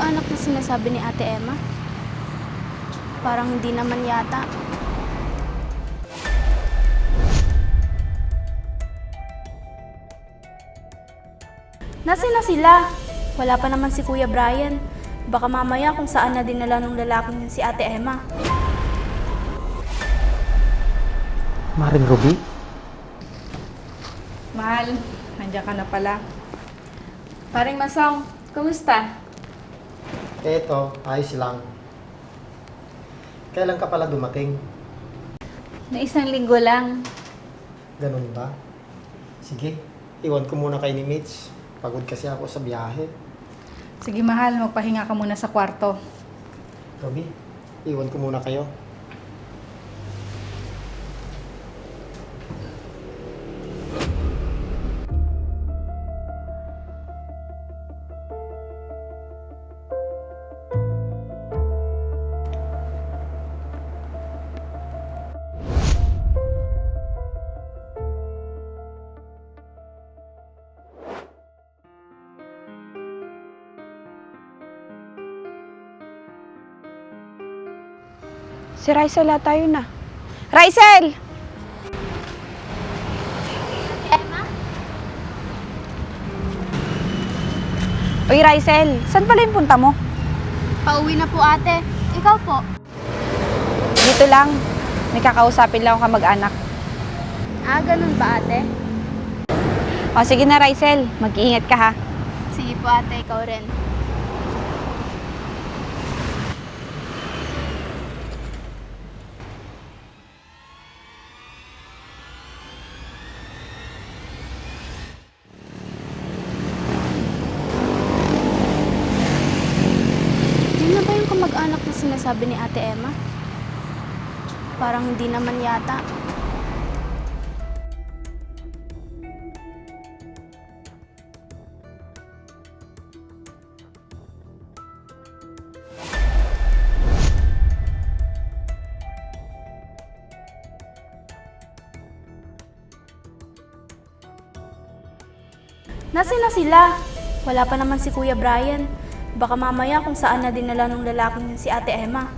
kamag-anak na sinasabi ni Ate Emma? Parang hindi naman yata. Nasaan na sila? Wala pa naman si Kuya Brian. Baka mamaya kung saan na dinala ng lalaking yun si Ate Emma. Maring Ruby? Mahal, nandiyan ka na pala. Paring Masong, kumusta? Eto, ayos lang. Kailan ka pala dumating? Na isang linggo lang. Ganun ba? Sige, iwan ko muna kay ni Mitch. Pagod kasi ako sa biyahe. Sige mahal, magpahinga ka muna sa kwarto. Ruby, iwan ko muna kayo. Si Rysel tayo na. Rysel! Uy, Rysel, saan pala yung punta mo? Pauwi na po ate. Ikaw po. Dito lang. May kakausapin lang ako kamag-anak. Ah, ganun ba ate? O, sige na, Rysel. Mag-iingat ka, ha? Sige po ate, ikaw rin. Yun na ba yung kamag-anak na sinasabi ni Ate Emma? Parang hindi naman yata. Nasaan na sila? Wala pa naman si Kuya Brian. Baka mamaya kung saan na dinala ng lalaking yun si Ate Emma.